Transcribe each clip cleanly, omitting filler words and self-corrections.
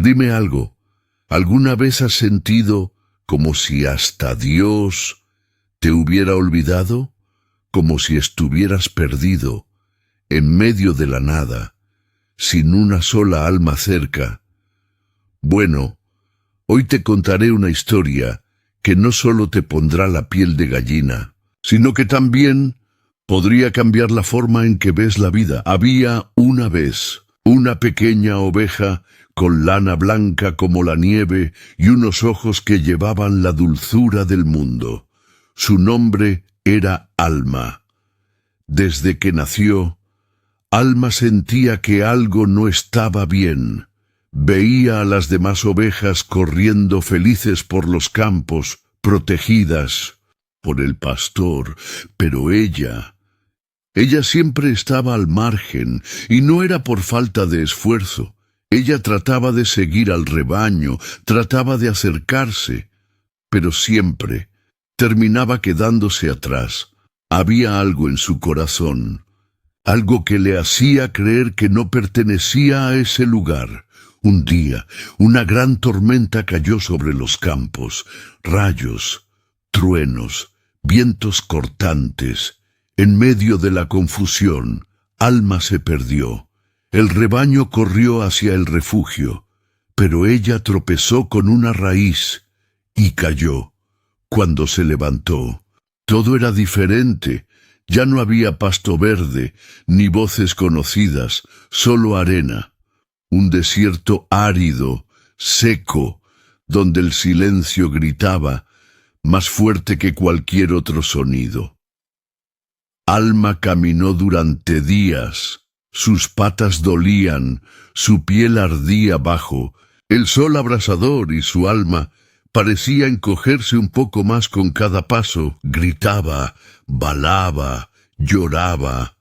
Dime algo, ¿alguna vez has sentido como si hasta Dios te hubiera olvidado? Como si estuvieras perdido, en medio de la nada, sin una sola alma cerca. Bueno, hoy te contaré una historia que no solo te pondrá la piel de gallina, sino que también podría cambiar la forma en que ves la vida. Había una vez una pequeña oveja con lana blanca como la nieve y unos ojos que llevaban la dulzura del mundo. Su nombre era Alma. Desde que nació, Alma sentía que algo no estaba bien. Veía a las demás ovejas corriendo felices por los campos, protegidas por el pastor, pero ella siempre estaba al margen, y no era por falta de esfuerzo. Ella trataba de seguir al rebaño, trataba de acercarse, pero siempre terminaba quedándose atrás. Había algo en su corazón, algo que le hacía creer que no pertenecía a ese lugar. Un día, una gran tormenta cayó sobre los campos, rayos, truenos, vientos cortantes. En medio de la confusión, Alma se perdió. El rebaño corrió hacia el refugio, pero ella tropezó con una raíz y cayó. Cuando se levantó, todo era diferente. Ya no había pasto verde, ni voces conocidas, solo arena. Un desierto árido, seco, donde el silencio gritaba, más fuerte que cualquier otro sonido. Alma caminó durante días. Sus patas dolían, su piel ardía bajo el sol abrasador y su alma parecía encogerse un poco más con cada paso. Gritaba, balaba, lloraba,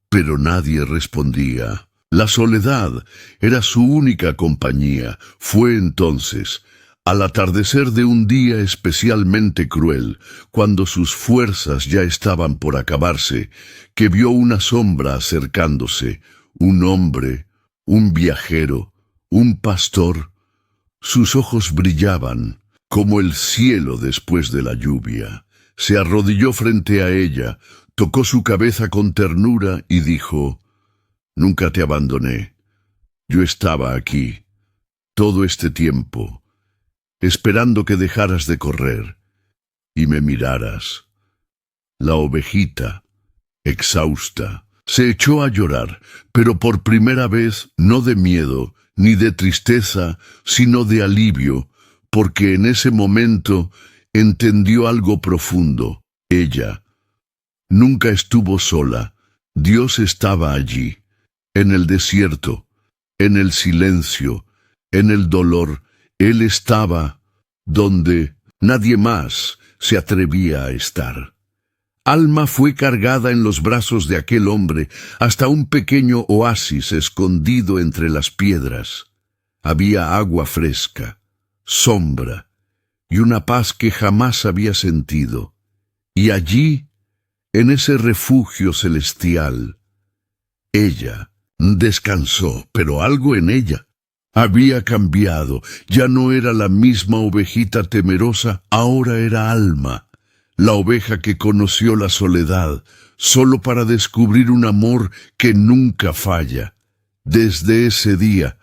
pero nadie respondía. La soledad era su única compañía. Fue entonces, al atardecer de un día especialmente cruel, cuando sus fuerzas ya estaban por acabarse, que vio una sombra acercándose, un hombre, un viajero, un pastor. Sus ojos brillaban como el cielo después de la lluvia. Se arrodilló frente a ella, tocó su cabeza con ternura y dijo: «Nunca te abandoné. Yo estaba aquí, todo este tiempo, esperando que dejaras de correr y me miraras». La ovejita, exhausta, se echó a llorar, pero por primera vez no de miedo ni de tristeza, sino de alivio, porque en ese momento entendió algo profundo. Ella nunca estuvo sola. Dios estaba allí, en el desierto, en el silencio, en el dolor. Él estaba donde nadie más se atrevía a estar. Alma fue cargada en los brazos de aquel hombre hasta un pequeño oasis escondido entre las piedras. Había agua fresca, sombra y una paz que jamás había sentido. Y allí, en ese refugio celestial, ella descansó, pero algo en ella había cambiado. Ya no era la misma ovejita temerosa, ahora era Alma, la oveja que conoció la soledad, solo para descubrir un amor que nunca falla. Desde ese día,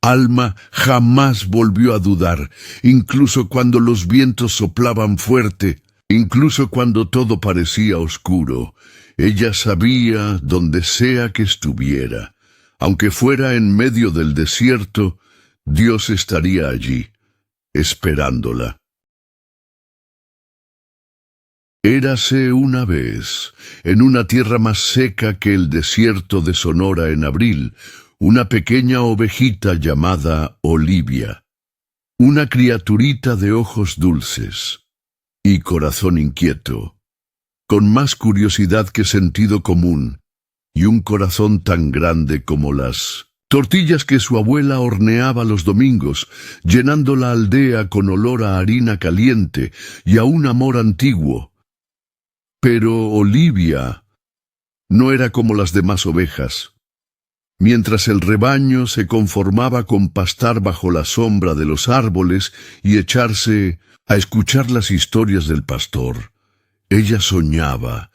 Alma jamás volvió a dudar, incluso cuando los vientos soplaban fuerte, incluso cuando todo parecía oscuro. Ella sabía donde sea que estuviera. Aunque fuera en medio del desierto, Dios estaría allí, esperándola. Érase una vez, en una tierra más seca que el desierto de Sonora en abril, una pequeña ovejita llamada Olivia, una criaturita de ojos dulces y corazón inquieto, con más curiosidad que sentido común, y un corazón tan grande como las tortillas que su abuela horneaba los domingos, llenando la aldea con olor a harina caliente y a un amor antiguo. Pero Olivia no era como las demás ovejas. mientras el rebaño se conformaba con pastar bajo la sombra de los árboles y echarse a escuchar las historias del pastor. Ella soñaba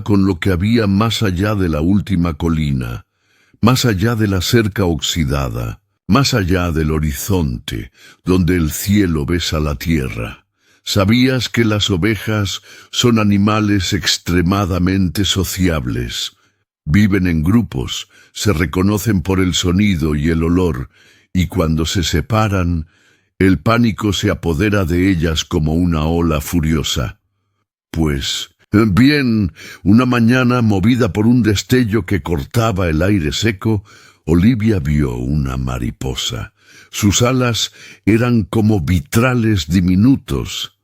con lo que había más allá de la última colina, más allá de la cerca oxidada, más allá del horizonte, donde el cielo besa la tierra. ¿Sabías que las ovejas son animales extremadamente sociables? Viven en grupos, se reconocen por el sonido y el olor, y cuando se separan, el pánico se apodera de ellas como una ola furiosa. Pues, bien, una mañana, movida por un destello que cortaba el aire seco, Olivia vio una mariposa. Sus alas eran como vitrales diminutos,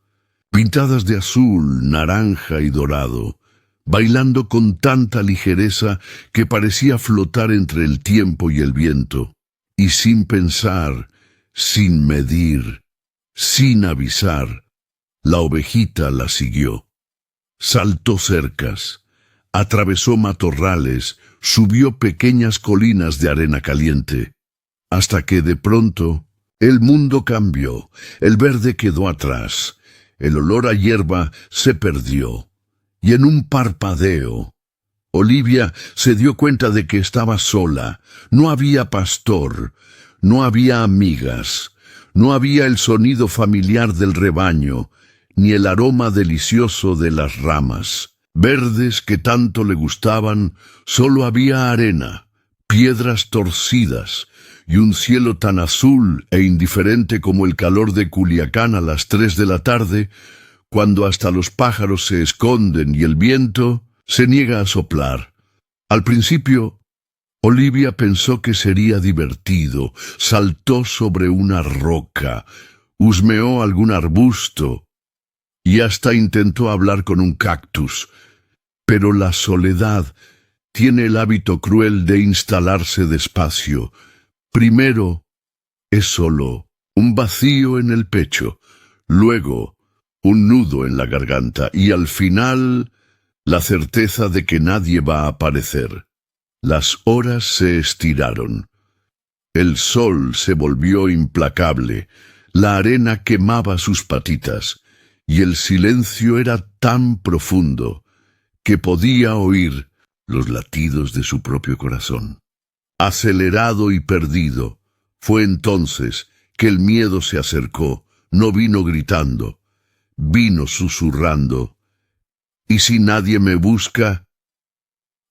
pintadas de azul, naranja y dorado, bailando con tanta ligereza que parecía flotar entre el tiempo y el viento, y sin pensar, sin medir, sin avisar, la ovejita la siguió. Saltó cercas, atravesó matorrales, subió pequeñas colinas de arena caliente, hasta que de pronto el mundo cambió, el verde quedó atrás, el olor a hierba se perdió, y en un parpadeo, Olivia se dio cuenta de que estaba sola. No había pastor, no había amigas, no había el sonido familiar del rebaño, ni el aroma delicioso de las ramas verdes que tanto le gustaban. Solo había arena, piedras torcidas y un cielo tan azul e indiferente como el calor de Culiacán a las 3 de la tarde, cuando hasta los pájaros se esconden y el viento se niega a soplar. Al principio, Olivia pensó que sería divertido. Saltó sobre una roca, husmeó algún arbusto y hasta intentó hablar con un cactus. Pero la soledad tiene el hábito cruel de instalarse despacio. Primero es solo un vacío en el pecho, luego un nudo en la garganta y al final la certeza de que nadie va a aparecer. Las horas se estiraron. El sol se volvió implacable, la arena quemaba sus patitas, y el silencio era tan profundo que podía oír los latidos de su propio corazón. Acelerado y perdido, fue entonces que el miedo se acercó. No vino gritando, vino susurrando. ¿Y si nadie me busca?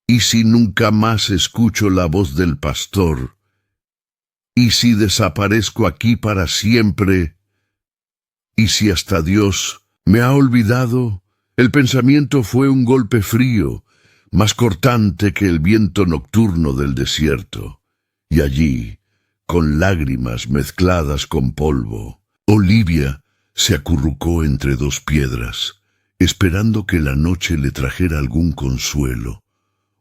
¿Y si nunca más escucho la voz del pastor? ¿Y si desaparezco aquí para siempre? ¿Y si hasta Dios me ha olvidado? El pensamiento fue un golpe frío, más cortante que el viento nocturno del desierto. Y allí, con lágrimas mezcladas con polvo, Olivia se acurrucó entre dos piedras, esperando que la noche le trajera algún consuelo,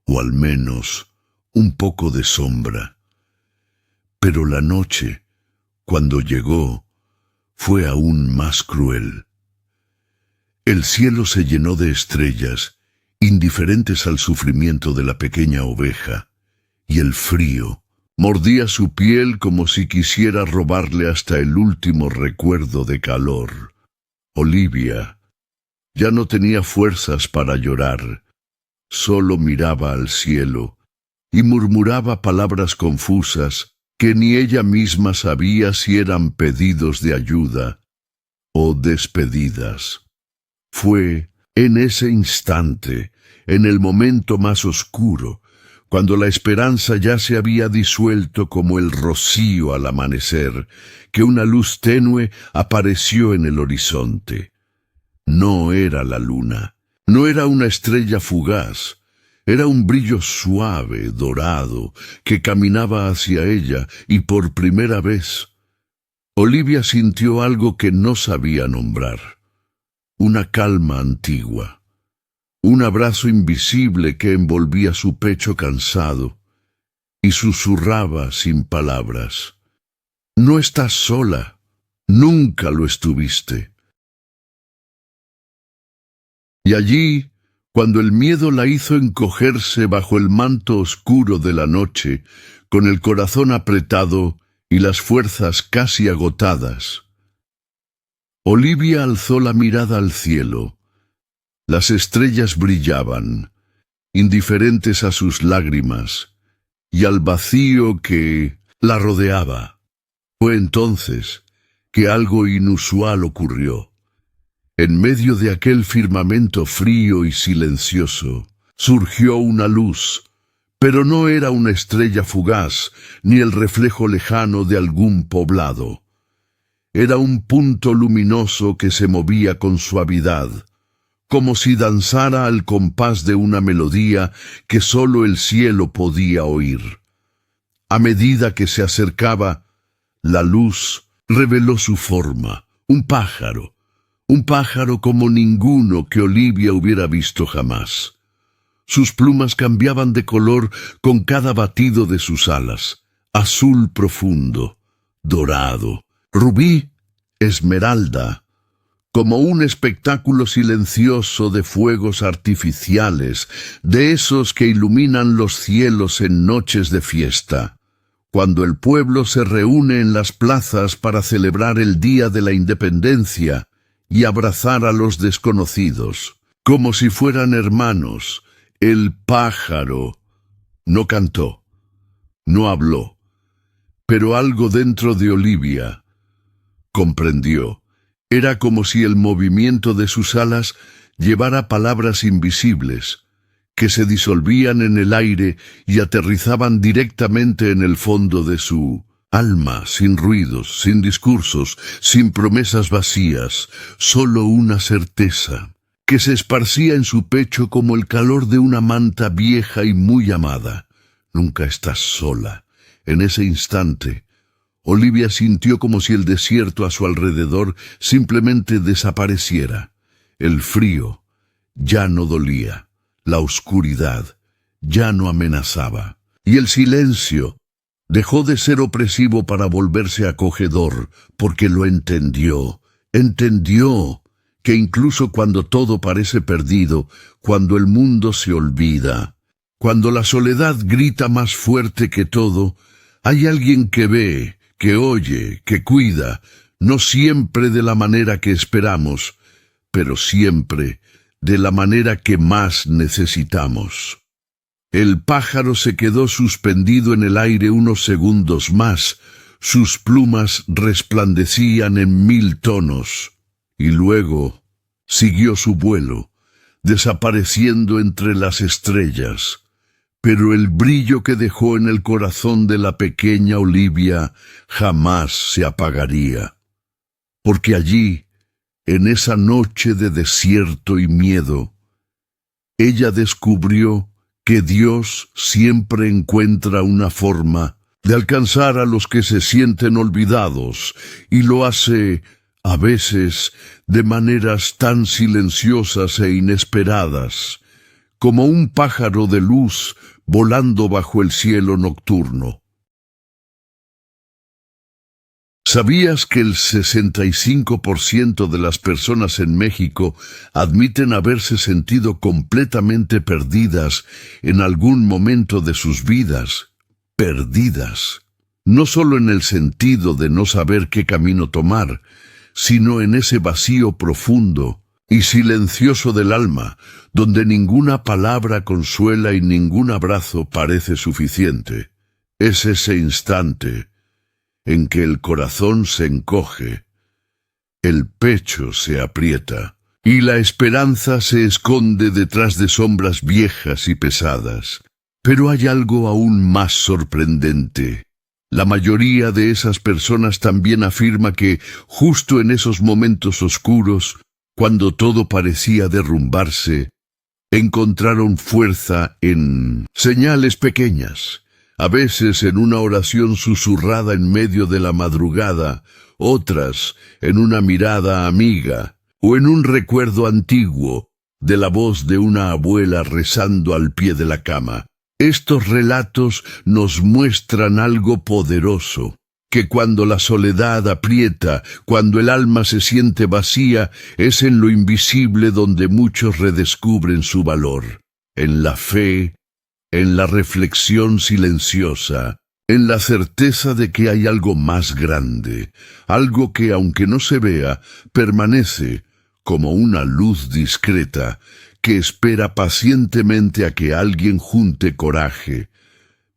o al menos un poco de sombra. Pero la noche, cuando llegó, fue aún más cruel. El cielo se llenó de estrellas, indiferentes al sufrimiento de la pequeña oveja, y el frío mordía su piel como si quisiera robarle hasta el último recuerdo de calor. Olivia ya no tenía fuerzas para llorar, solo miraba al cielo y murmuraba palabras confusas que ni ella misma sabía si eran pedidos de ayuda o despedidas. Fue en ese instante, en el momento más oscuro, cuando la esperanza ya se había disuelto como el rocío al amanecer, que una luz tenue apareció en el horizonte. No era la luna, no era una estrella fugaz, era un brillo suave, dorado, que caminaba hacia ella, y por primera vez, Olivia sintió algo que no sabía nombrar. Una calma antigua, un abrazo invisible que envolvía su pecho cansado y susurraba sin palabras: «No estás sola, nunca lo estuviste». Y allí, cuando el miedo la hizo encogerse bajo el manto oscuro de la noche, con el corazón apretado y las fuerzas casi agotadas. Olivia alzó la mirada al cielo. Las estrellas brillaban, indiferentes a sus lágrimas, y al vacío que la rodeaba. Fue entonces que algo inusual ocurrió. En medio de aquel firmamento frío y silencioso, surgió una luz, pero no era una estrella fugaz, ni el reflejo lejano de algún poblado. Era un punto luminoso que se movía con suavidad, como si danzara al compás de una melodía que sólo el cielo podía oír. A medida que se acercaba, la luz reveló su forma, un pájaro como ninguno que Olivia hubiera visto jamás. Sus plumas cambiaban de color con cada batido de sus alas: azul profundo, dorado, rubí, esmeralda, como un espectáculo silencioso de fuegos artificiales, de esos que iluminan los cielos en noches de fiesta, cuando el pueblo se reúne en las plazas para celebrar el Día de la Independencia y abrazar a los desconocidos, como si fueran hermanos. El pájaro no cantó, no habló, pero algo dentro de Olivia comprendió. Era como si el movimiento de sus alas llevara palabras invisibles, que se disolvían en el aire y aterrizaban directamente en el fondo de su alma, sin ruidos, sin discursos, sin promesas vacías, solo una certeza, que se esparcía en su pecho como el calor de una manta vieja y muy amada. Nunca estás sola. En ese instante, Olivia sintió como si el desierto a su alrededor simplemente desapareciera. El frío ya no dolía, la oscuridad ya no amenazaba, y el silencio dejó de ser opresivo para volverse acogedor, porque lo entendió que incluso cuando todo parece perdido, cuando el mundo se olvida, cuando la soledad grita más fuerte que todo, hay alguien que ve, que oye, que cuida, no siempre de la manera que esperamos, pero siempre de la manera que más necesitamos. El pájaro se quedó suspendido en el aire unos segundos más, sus plumas resplandecían en 1000 tonos, y luego siguió su vuelo, desapareciendo entre las estrellas. Pero el brillo que dejó en el corazón de la pequeña Olivia jamás se apagaría, porque allí, en esa noche de desierto y miedo, ella descubrió que Dios siempre encuentra una forma de alcanzar a los que se sienten olvidados, y lo hace, a veces, de maneras tan silenciosas e inesperadas, como un pájaro de luz volando bajo el cielo nocturno. ¿Sabías que el 65% de las personas en México admiten haberse sentido completamente perdidas en algún momento de sus vidas? Perdidas. No solo en el sentido de no saber qué camino tomar, sino en ese vacío profundo y silencioso del alma, donde ninguna palabra consuela y ningún abrazo parece suficiente. Es ese instante en que el corazón se encoge, el pecho se aprieta, y la esperanza se esconde detrás de sombras viejas y pesadas. Pero hay algo aún más sorprendente. La mayoría de esas personas también afirma que, justo en esos momentos oscuros, cuando todo parecía derrumbarse, encontraron fuerza en señales pequeñas, a veces en una oración susurrada en medio de la madrugada, otras en una mirada amiga, o en un recuerdo antiguo de la voz de una abuela rezando al pie de la cama. Estos relatos nos muestran algo poderoso. que cuando la soledad aprieta, cuando el alma se siente vacía, es en lo invisible donde muchos redescubren su valor, en la fe, en la reflexión silenciosa, en la certeza de que hay algo más grande, algo que, aunque no se vea, permanece como una luz discreta que espera pacientemente a que alguien junte coraje,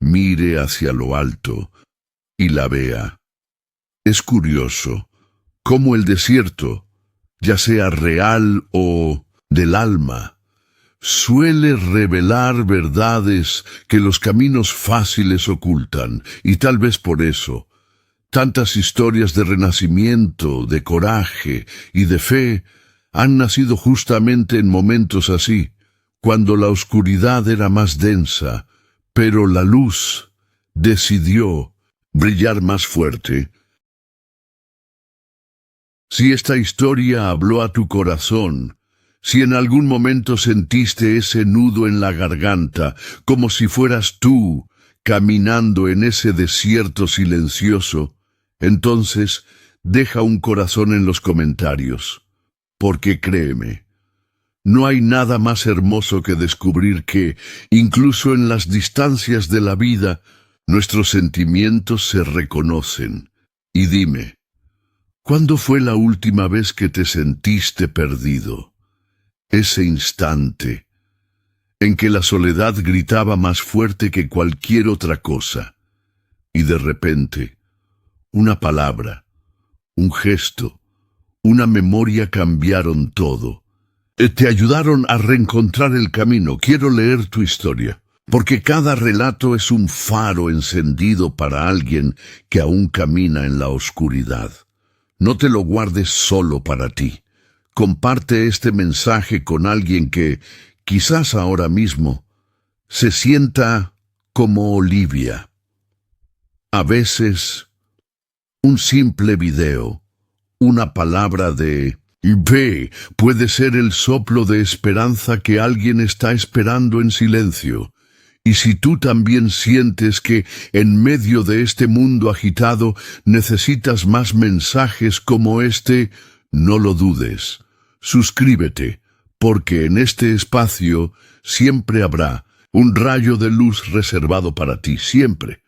mire hacia lo alto y la vea. Es curioso cómo el desierto, ya sea real o del alma, suele revelar verdades que los caminos fáciles ocultan, y tal vez por eso, tantas historias de renacimiento, de coraje y de fe han nacido justamente en momentos así, cuando la oscuridad era más densa, pero la luz decidió brillar más fuerte. Si esta historia habló a tu corazón, si en algún momento sentiste ese nudo en la garganta, como si fueras tú caminando en ese desierto silencioso, entonces deja un corazón en los comentarios, porque créeme, no hay nada más hermoso que descubrir que, incluso en las distancias de la vida, nuestros sentimientos se reconocen. Y dime, ¿cuándo fue la última vez que te sentiste perdido? Ese instante en que la soledad gritaba más fuerte que cualquier otra cosa, y de repente, una palabra, un gesto, una memoria cambiaron todo. Te ayudaron a reencontrar el camino. Quiero leer tu historia, porque cada relato es un faro encendido para alguien que aún camina en la oscuridad. No te lo guardes solo para ti. Comparte este mensaje con alguien que, quizás ahora mismo, se sienta como Olivia. A veces, un simple video, una palabra de ve, puede ser el soplo de esperanza que alguien está esperando en silencio. Y si tú también sientes que, en medio de este mundo agitado, necesitas más mensajes como este, no lo dudes. Suscríbete, porque en este espacio siempre habrá un rayo de luz reservado para ti, siempre.